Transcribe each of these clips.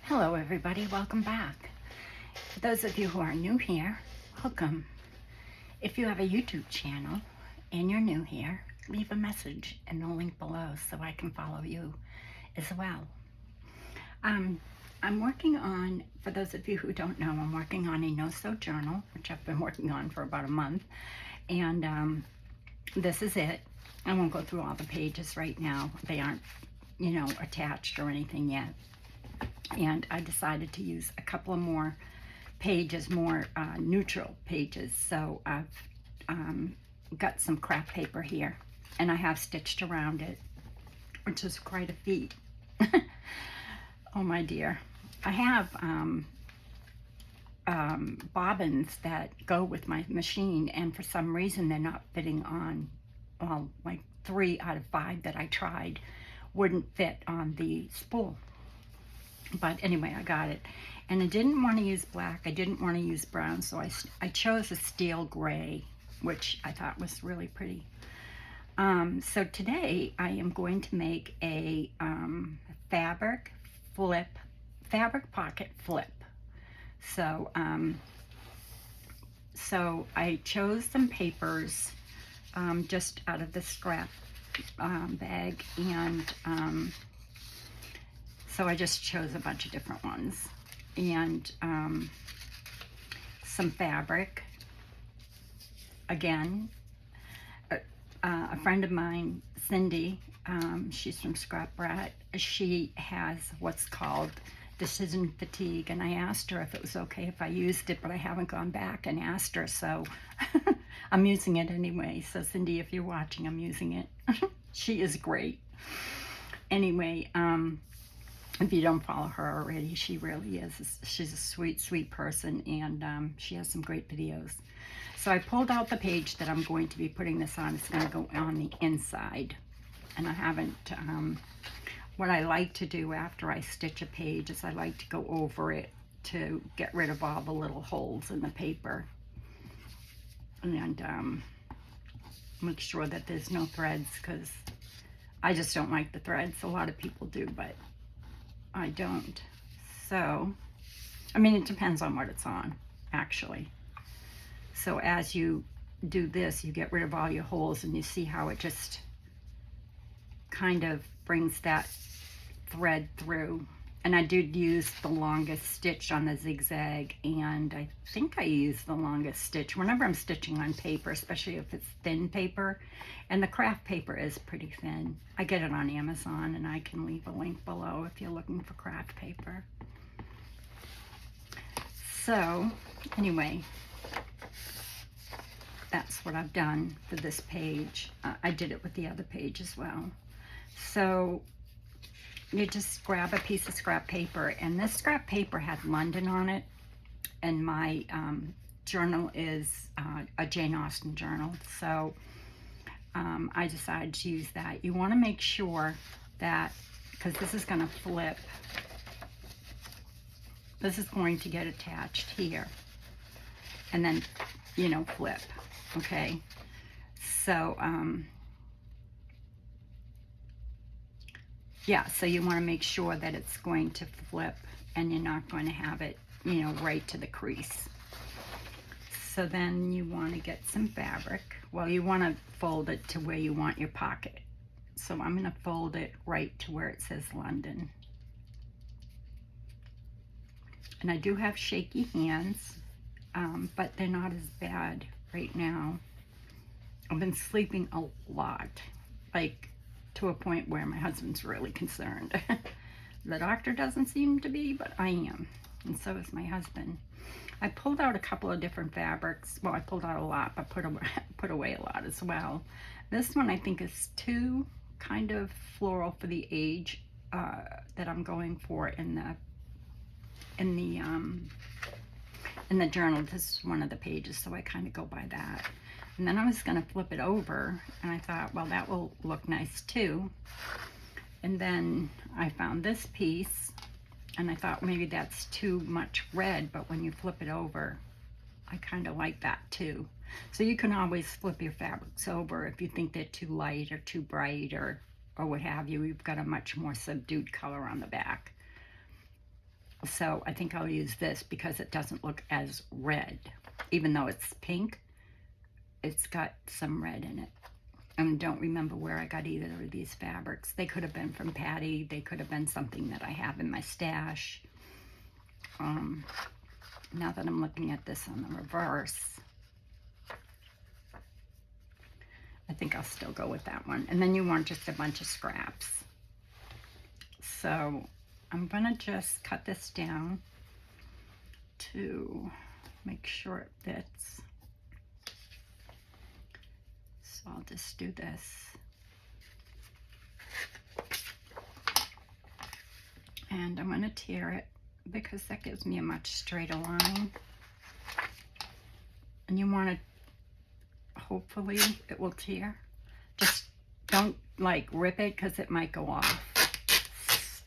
Hello everybody, welcome back. For those of you who are new here, welcome. If you have a YouTube channel and you're new here, leave a message in the link below so I can follow you as well. I'm working on, for those of you who don't know, I'm working on a no-sew journal, which I've been working on for about a month, and this is it. I won't go through all the pages right now. They aren't, attached or anything yet. And I decided to use a couple of more pages, more neutral pages. So I've got some craft paper here, and I have stitched around it, which is quite a feat. Oh my dear. I have bobbins that go with my machine, and for some reason they're not fitting on, well, like 3 out of 5 that I tried wouldn't fit on the spool. But anyway, I got it. And I didn't want to use black. I didn't want to use brown. So I chose a steel gray, which I thought was really pretty. So today I am going to make a fabric pocket flip. So, so I chose some papers just out of the scrap bag, and so I just chose a bunch of different ones, and some fabric. Again, a friend of mine, Cindy, she's from Scrap Brat. She has what's called decision fatigue, and I asked her if it was okay if I used it, but I haven't gone back and asked her, so I'm using it anyway. So Cindy, if you're watching, I'm using it. She is great. Anyway, if you don't follow her already, she really is. She's a sweet, sweet person, and she has some great videos. So I pulled out the page that I'm going to be putting this on. It's going to go on the inside. And I haven't, what I like to do after I stitch a page is I like to go over it to get rid of all the little holes in the paper. And make sure that there's no threads, because I just don't like the threads. A lot of people do, but I don't. So, I mean, it depends on what it's on, actually. So as you do this, you get rid of all your holes, and you see how it just kind of brings that thread through. And I did use the longest stitch on the zigzag, and I think I use the longest stitch whenever I'm stitching on paper, especially if it's thin paper. And the craft paper is pretty thin. I get it on Amazon, and I can leave a link below if you're looking for craft paper. So anyway, that's what I've done for this page. I did it with the other page as well. So you just grab a piece of scrap paper, and this scrap paper had London on it, and my journal is a Jane Austen journal, so I decided to use that. You want to make sure that, because this is going to flip, this is going to get attached here, and then, flip, okay? So, yeah, so you want to make sure that it's going to flip, and you're not going to have it, right to the crease. So then you want to get some fabric. Well, you want to fold it to where you want your pocket. So I'm going to fold it right to where it says London. And I do have shaky hands, but they're not as bad right now. I've been sleeping a lot, like to a point where my husband's really concerned. The doctor doesn't seem to be, but I am, and so is my husband. I pulled out a couple of different fabrics. Well, I pulled out a lot, but put away a lot as well. This one I think is too kind of floral for the age that I'm going for in the journal. This is one of the pages, so I kind of go by that. And then I was going to flip it over, and I thought, well, that will look nice too. And then I found this piece, and I thought maybe that's too much red, but when you flip it over, I kind of like that too. So you can always flip your fabrics over if you think they're too light or too bright or what have you. You've got a much more subdued color on the back. So I think I'll use this because it doesn't look as red. Even though it's pink, it's got some red in it. And don't remember where I got either of these fabrics. They could have been from Patty. They could have been something that I have in my stash. Now that I'm looking at this on the reverse, I think I'll still go with that one. And then you want just a bunch of scraps. So I'm gonna just cut this down to make sure it fits. So I'll just do this. And I'm gonna tear it because that gives me a much straighter line. And you want to, hopefully it will tear. Just don't like rip it because it might go off.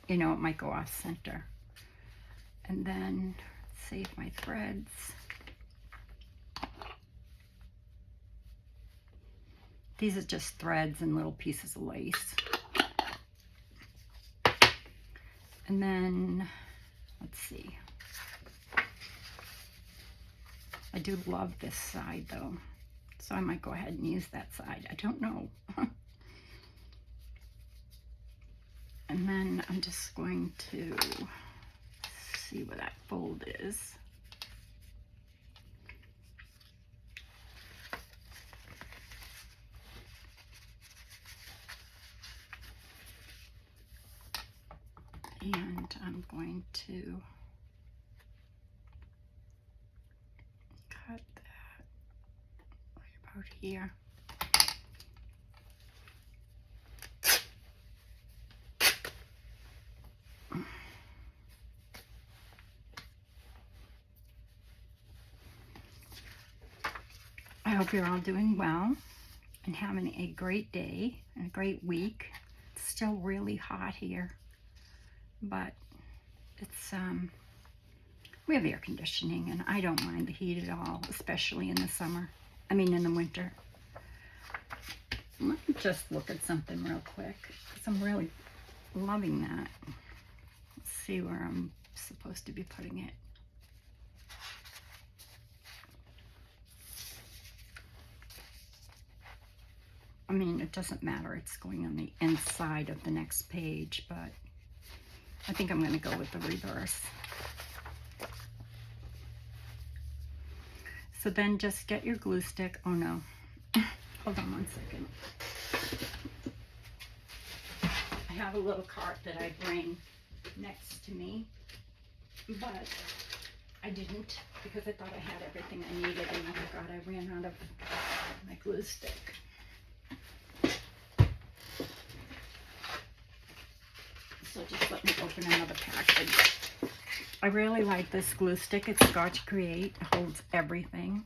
You know, it might go off center. And then save my threads. These are just threads and little pieces of lace. And then, let's see. I do love this side though, so I might go ahead and use that side. I don't know. And then I'm just going to see where that fold is. And I'm going to cut that right about here. I hope you're all doing well and having a great day and a great week. It's still really hot here, but it's we have air conditioning and I don't mind the heat at all, especially in the summer. I mean in the winter. Let me just look at something real quick because I'm really loving that. Let's see where I'm supposed to be putting it. I mean, it doesn't matter. It's going on the inside of the next page, but I think I'm going to go with the reverse. So then just get your glue stick. Oh no. Hold on one second. I have a little cart that I bring next to me, but I didn't because I thought I had everything I needed and I forgot I ran out of my glue stick. So just let me open another package. I really like this glue stick. It's Scotch Create. It holds everything.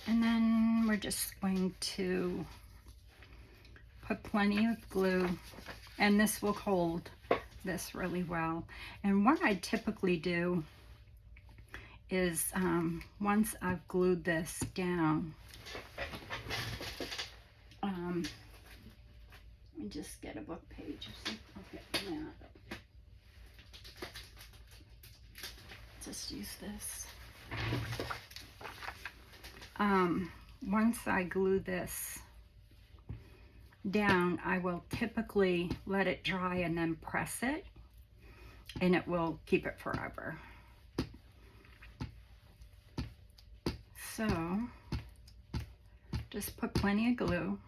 And then we're just going to put plenty of glue, and this will hold this really well. And what I typically do is once I've glued this down, let me just get a book page or something. I'll get that. Just use this. Once I glue this down, I will typically let it dry and then press it, and it will keep it forever. So just put plenty of glue.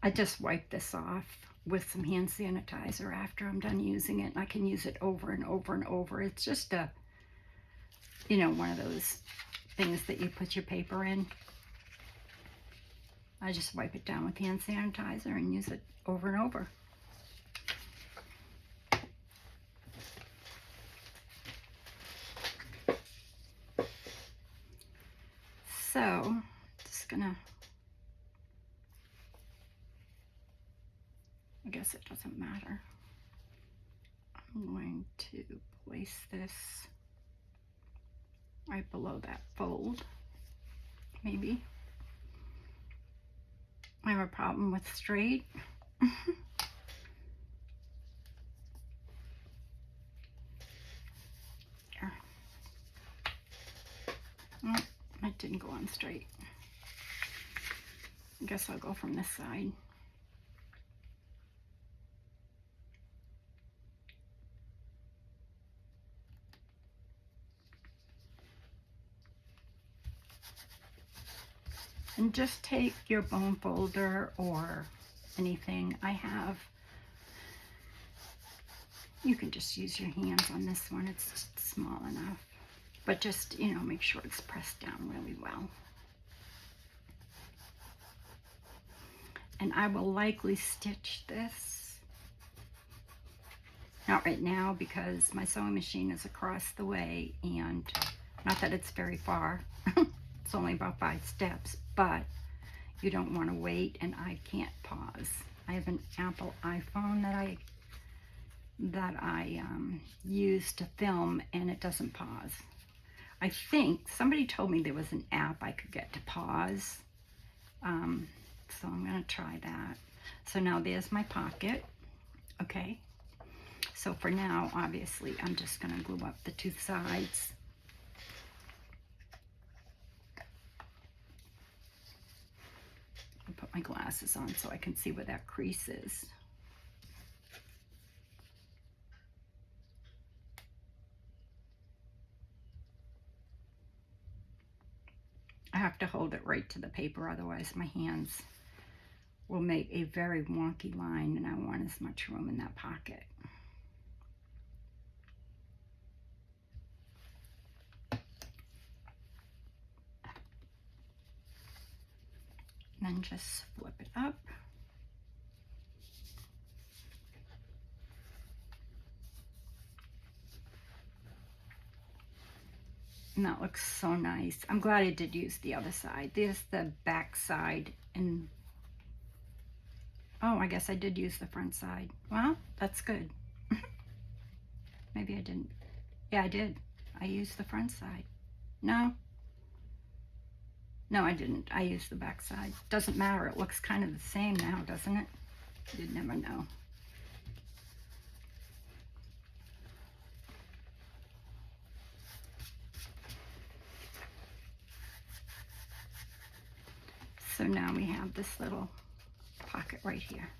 I just wipe this off with some hand sanitizer after I'm done using it. I can use it over and over and over. It's just a, you know, one of those things that you put your paper in. I just wipe it down with hand sanitizer and use it over and over. So, just just gonna, I guess it doesn't matter. I'm going to place this right below that fold, maybe. I have a problem with straight. There. Oh, it didn't go on straight. I guess I'll go from this side. And just take your bone folder or anything I have. You can just use your hands on this one. It's just small enough. But just, you know, make sure it's pressed down really well. And I will likely stitch this. Not right now because my sewing machine is across the way, and not that it's very far. It's only about 5 steps, but you don't want to wait, and I can't pause. I have an Apple iPhone that I use to film, and it doesn't pause. I think somebody told me there was an app I could get to pause, so I'm going to try that. So now there's my pocket. Okay, so for now, obviously, I'm just going to glue up the 2 sides. I'll put my glasses on so I can see where that crease is. I have to hold it right to the paper, otherwise my hands will make a very wonky line, and I want as much room in that pocket. And then just flip it up. And that looks so nice. I'm glad I did use the other side. There's the back side, and oh, I guess I did use the front side. Well, that's good. Maybe I didn't. Yeah, I did. I used the front side. No, I didn't. I used the back side. Doesn't matter. It looks kind of the same now, doesn't it? You'd never know. So now we have this little pocket right here.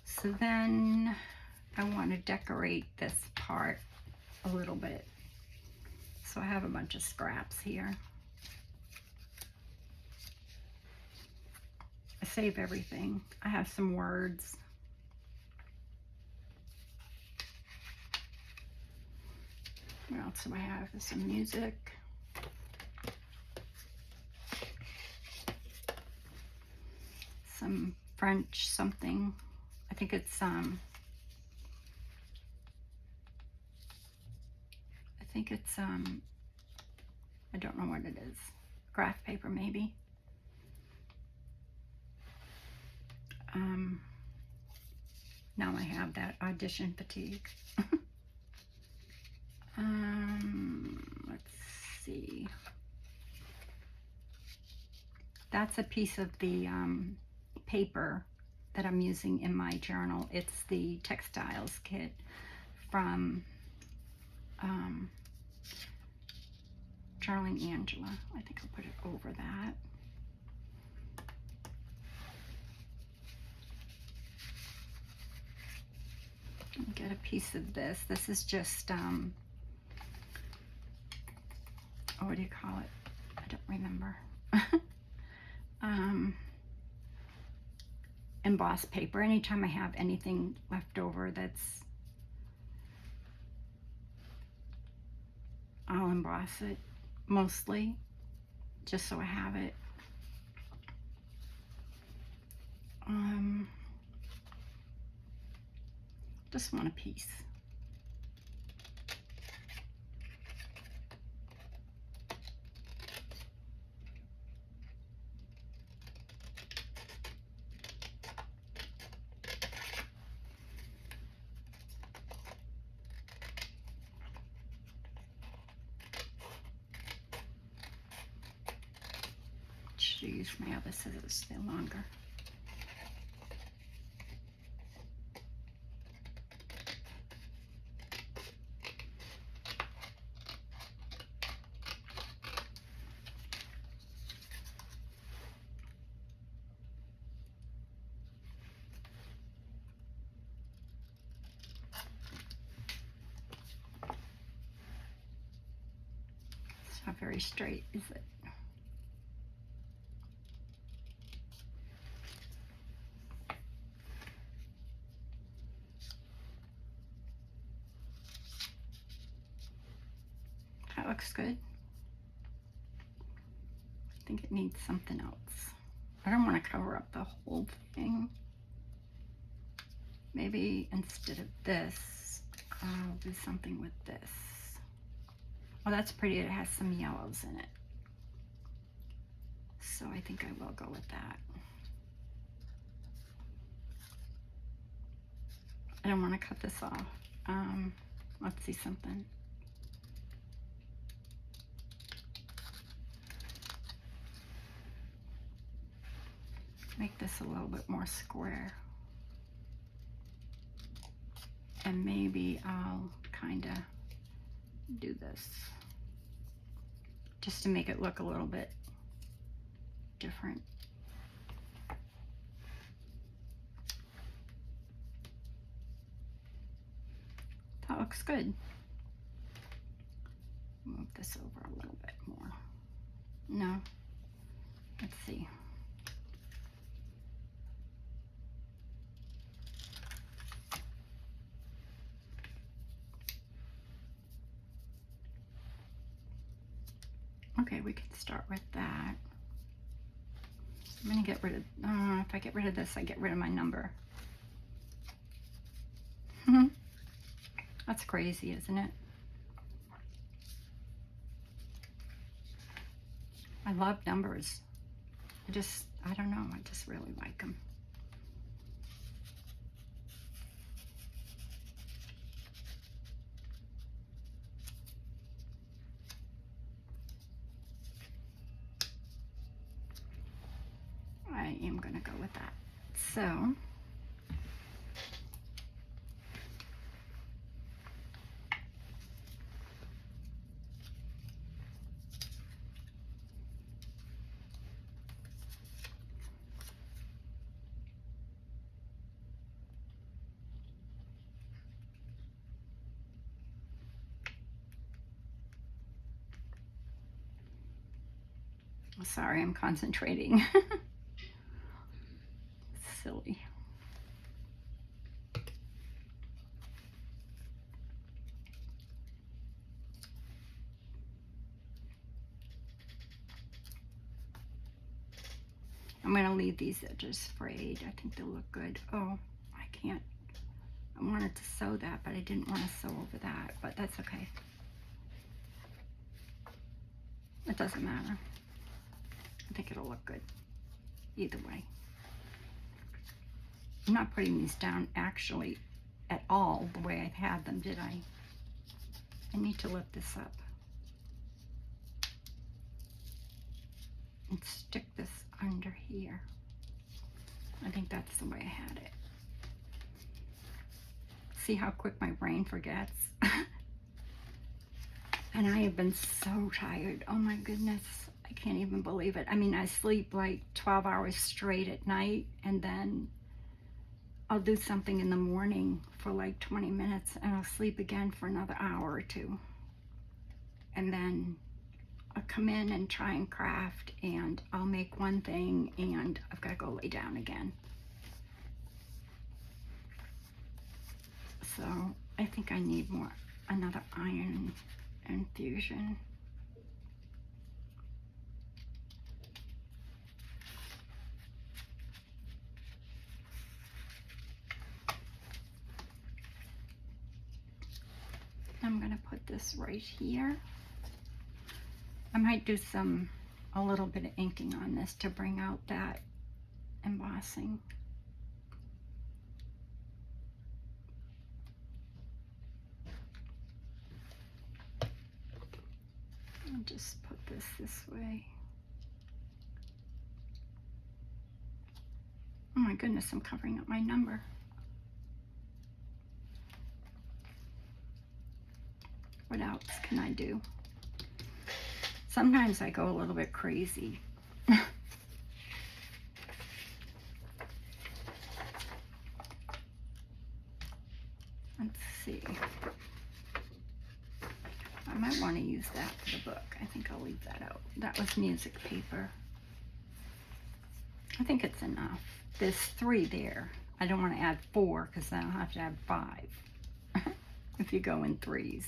So then I want to decorate this part a little bit. So I have a bunch of scraps here. I save everything. I have some words. What else do I have? There's some music. Some French something. I think it's I don't know what it is. Graph paper maybe. Now I have that audition fatigue. Let's see. That's a piece of the paper that I'm using in my journal. It's the textiles kit from Charlie and Angela. I think I'll put it over that. Get a piece of this. This is just oh, what do you call it? I don't remember. Embossed paper. Anytime I have anything left over that's, I'll emboss it mostly just so I have it. Just want a piece. should use my other scissors, they're longer. It's not very straight, is it? That looks good. I think it needs something else. I don't want to cover up the whole thing. Maybe instead of this, I'll do something with this. Oh, that's pretty. It has some yellows in it. So I think I will go with that. I don't want to cut this off. Let's see something. Make this a little bit more square. And maybe I'll kind of do this just to make it look a little bit different. That looks good. Move this over a little bit more. No, let's see. Okay, we can start with that. I'm gonna get rid of, if I get rid of this, I get rid of my number. That's crazy, isn't it? I love numbers. I don't know, I just really like them. I am gonna go with that. So, sorry, I'm concentrating. Silly. I'm going to leave these edges frayed. I think they'll look good. Oh, I can't. I wanted to sew that, but I didn't want to sew over that, but that's okay. It doesn't matter. I think it'll look good either way. I'm not putting these down actually at all the way I had them, did I? I need to lift this up and stick this under here. I think that's the way I had it. See how quick my brain forgets? And I have been so tired. Oh my goodness. I can't even believe it. I mean, I sleep like 12 hours straight at night, and then I'll do something in the morning for like 20 minutes, and I'll sleep again for another hour or two. And then I'll come in and try and craft, and I'll make one thing, and I've got to go lay down again. So I think I need another iron infusion. I'm gonna put this right here. I might do a little bit of inking on this to bring out that embossing. I'll just put this way. my goodness, I'm covering up my number. What else can I do? Sometimes I go a little bit crazy. Let's see. I might want to use that for the book. I think I'll leave that out. That was music paper. I think it's enough. There's 3 there. I don't want to add 4 because then I'll have to add 5 if you go in 3s.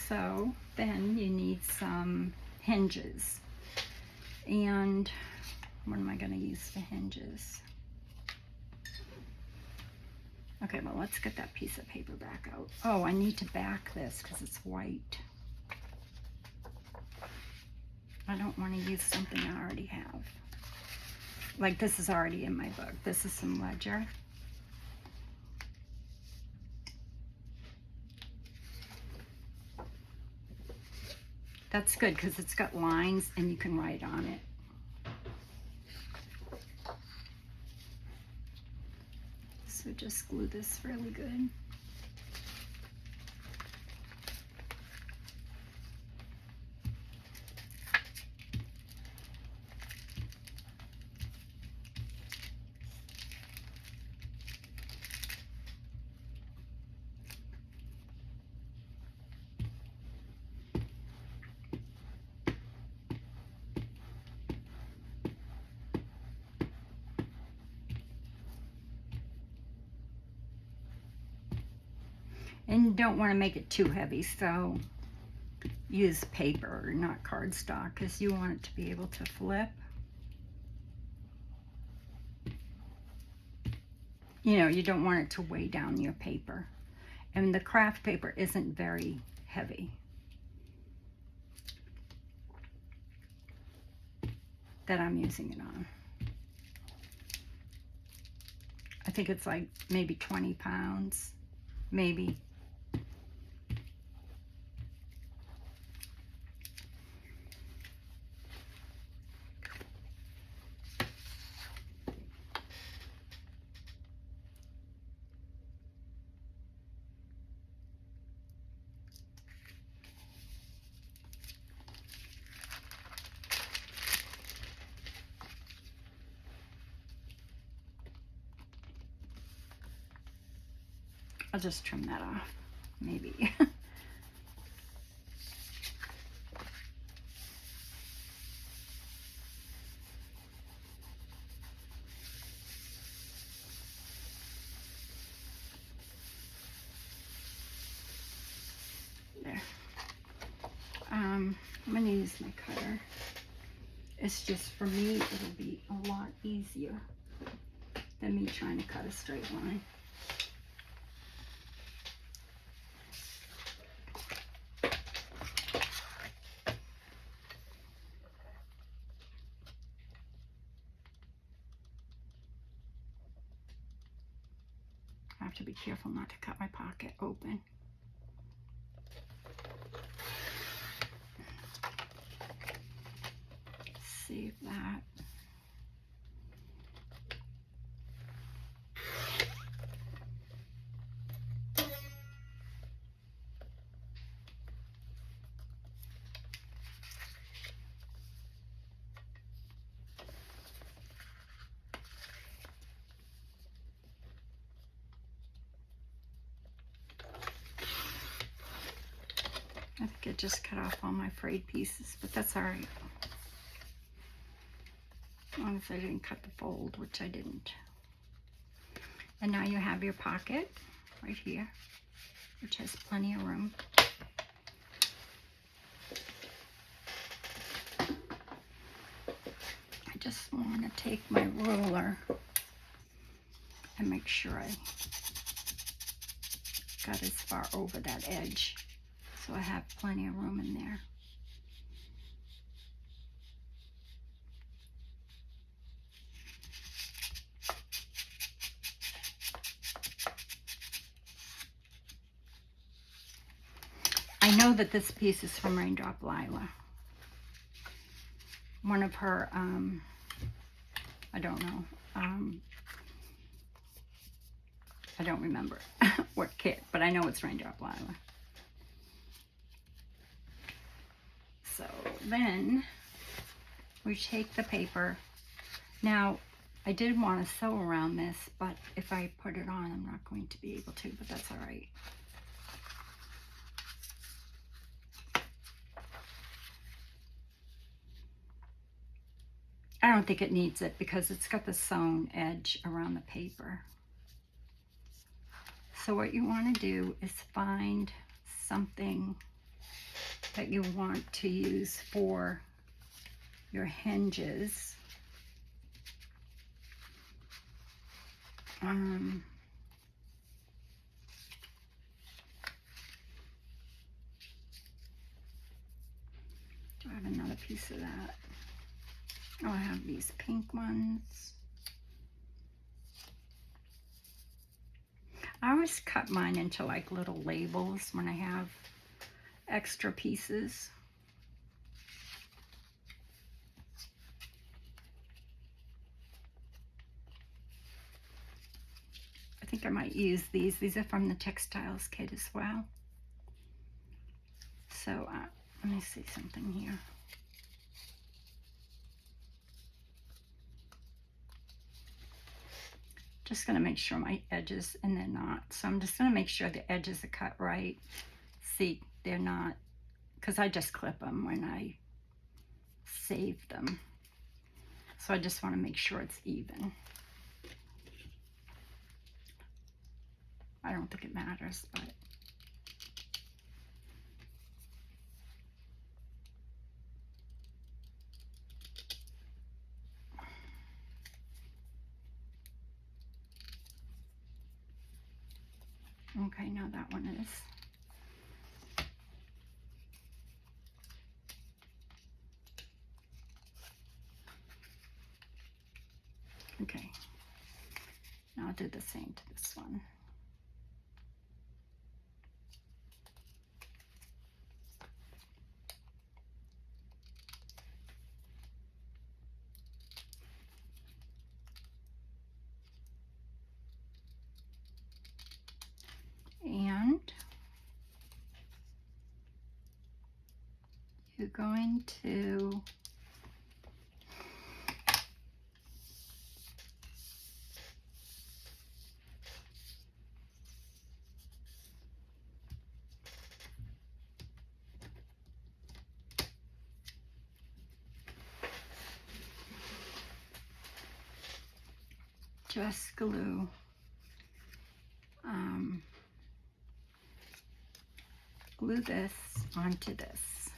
So then you need some hinges. And what am I going to use for hinges? Okay, well, let's get that piece of paper back out. Oh, I need to back this because it's white. I don't want to use something I already have. Like this is already in my book. This is some ledger. That's good because it's got lines and you can write on it. So just glue this really good. And you don't want to make it too heavy, so use paper, not cardstock, because you want it to be able to flip. You know, you don't want it to weigh down your paper. And the craft paper isn't very heavy. That I'm using it on. I think it's like maybe 20 pounds, maybe. I'll just trim that off, maybe. There. I'm going to use my cutter. It's just, for me, it'll be a lot easier than me trying to cut a straight line. I have to be careful not to cut my pocket open. Save that. I think I just cut off all my frayed pieces, but that's all right. As long as I didn't cut the fold, which I didn't. And now you have your pocket right here, which has plenty of room. I just want to take my ruler and make sure I got as far over that edge. So I have plenty of room in there. I know that this piece is from Raindrop Lila. One of her I don't know. I don't remember what kit, but I know it's Raindrop Lila. So then we take the paper. Now, I did want to sew around this, but if I put it on, I'm not going to be able to, but that's all right. I don't think it needs it because it's got the sewn edge around the paper. So what you want to do is find something that you want to use for your hinges. Do I have another piece of that? Oh, I have these pink ones. I always cut mine into like little labels when I have extra pieces. I think I might use these. These are from the textiles kit as well. So let me see something here. Just going to make sure my edges, and they're not. So I'm just going to make sure the edges are cut right. See, they're not, because I just clip them when I save them. So I just want to make sure it's even. I don't think it matters, but okay, now that one is. Okay, now I'll do the same to this one. And you're going to just glue glue this onto this.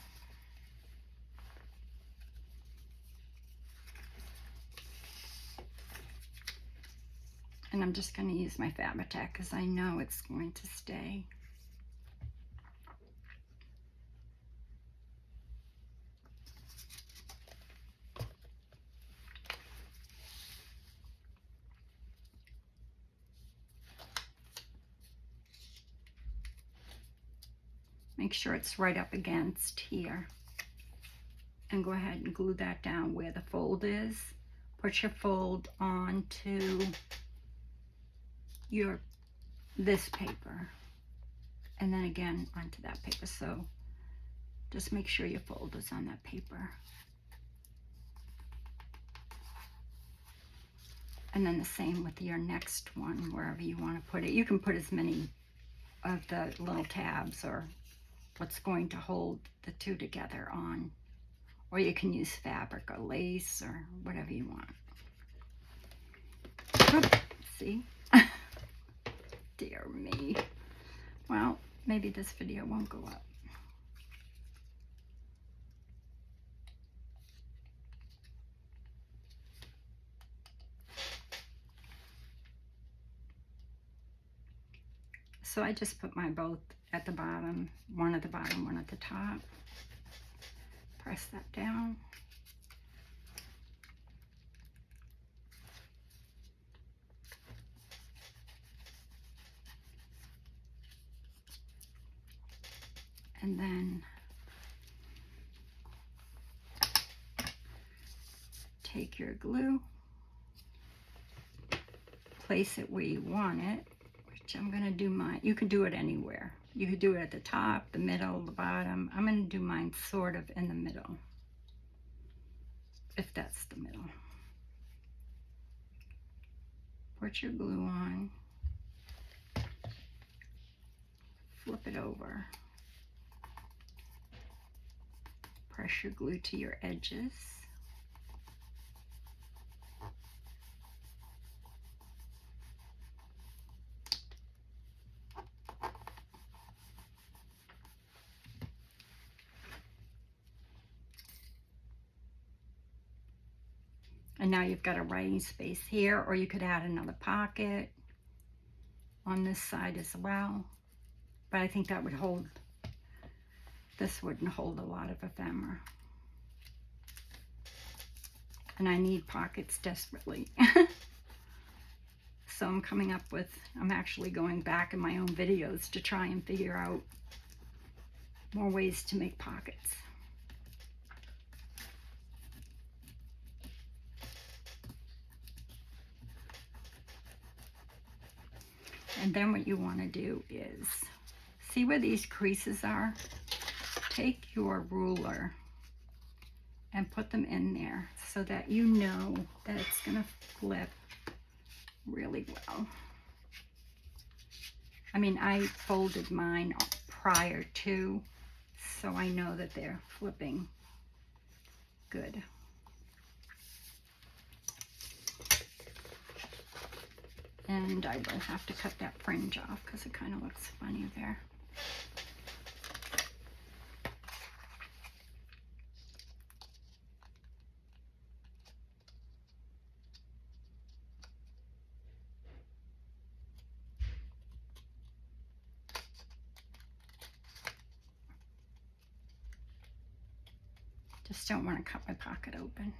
And I'm just going to use my Fabri-Tac because I know it's going to stay. Make sure it's right up against here. And go ahead and glue that down where the fold is. Put your fold onto this paper. And then again onto that paper. So just make sure your fold is on that paper. And then the same with your next one, wherever you want to put it. You can put as many of the little tabs or what's going to hold the two together on. Or you can use fabric or lace or whatever you want. Oop, see? Dear me. Well, maybe this video won't go up. So I just put my both at the bottom, one at the bottom, one at the top. Press that down. And then take your glue place it where you want it, which I'm going to do mine. You can do it anywhere. You could do it at the top, the middle, the bottom. I'm going to do mine sort of in the middle, if that's the middle. Put your glue on. Flip it over. Press your glue to your edges. And now you've got a writing space here, or you could add another pocket on this side as well. But I think that would hold, this wouldn't hold a lot of ephemera. And I need pockets desperately. So I'm coming up with, I'm actually going back in my own videos to try and figure out more ways to make pockets. And then what you want to do is, see where these creases are? Take your ruler and put them in there so that you know that it's going to flip really well. I mean, I folded mine prior to, so I know that they're flipping good. And I will have to cut that fringe off because it kind of looks funny there. Just don't want to cut my pocket open.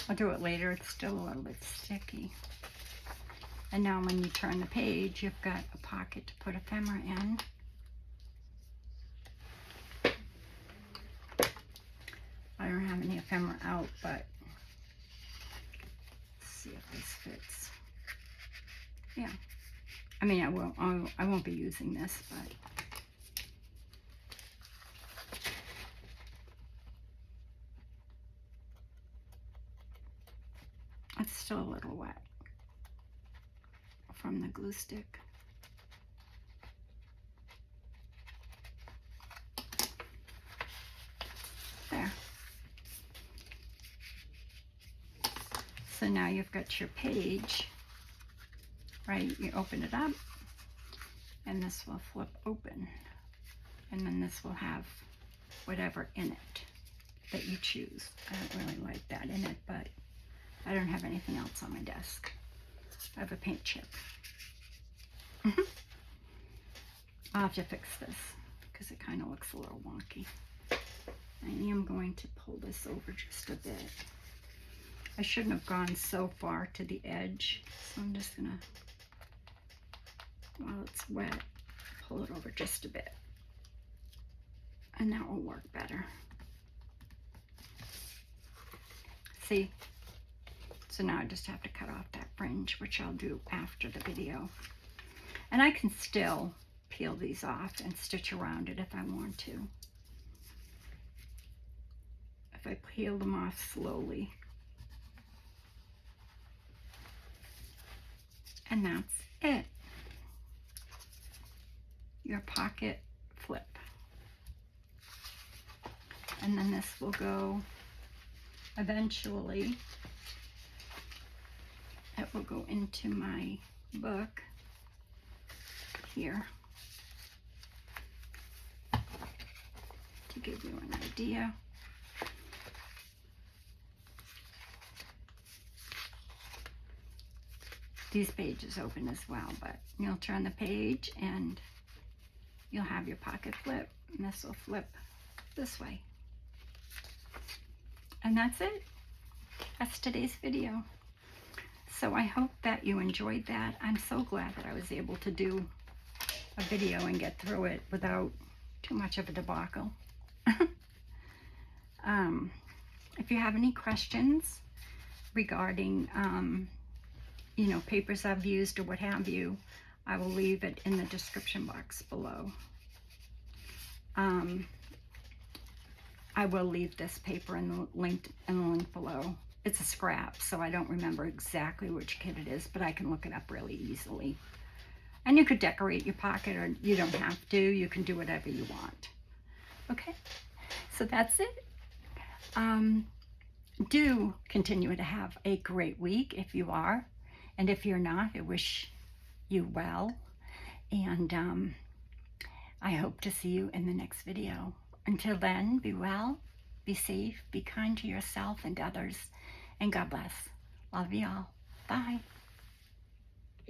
I'll do it later, it's still a little bit sticky. And now when you turn the page, you've got a pocket to put ephemera in. I don't have any ephemera out, but let's see if this fits. Yeah. I mean, I won't be using this, but it's still a little wet from the glue stick. There. So now you've got your page, right? You open it up, and this will flip open. And then this will have whatever in it that you choose. I don't really like that in it, but I don't have anything else on my desk. I have a paint chip. I'll have to fix this because it kind of looks a little wonky. I am going to pull this over just a bit. I shouldn't have gone so far to the edge, so I'm just gonna, while it's wet, pull it over just a bit. And that will work better. See? So now I just have to cut off that fringe, which I'll do after the video. And I can still peel these off and stitch around it if I want to. If I peel them off slowly. And that's it. Your pocket flip. And then this will go, eventually, it will go into my book here to give you an idea. These pages open as well, but you'll turn the page and you'll have your pocket flip, and this will flip this way. And that's it. that's today's video. So I hope that you enjoyed that. I'm so glad that I was able to do a video and get through it without too much of a debacle. If you have any questions regarding, you know, papers I've used or what have you, I will leave it in the description box below. I will leave this paper in the link below. It's a scrap, so I don't remember exactly which kit it is, but I can look it up really easily. And you could decorate your pocket, or you don't have to. You can do whatever you want. Okay, so that's it. Do continue to have a great week if you are. And if you're not, I wish you well. And I hope to see you in the next video. Until then, be well, be safe, be kind to yourself and others, and God bless. Love you all. Bye.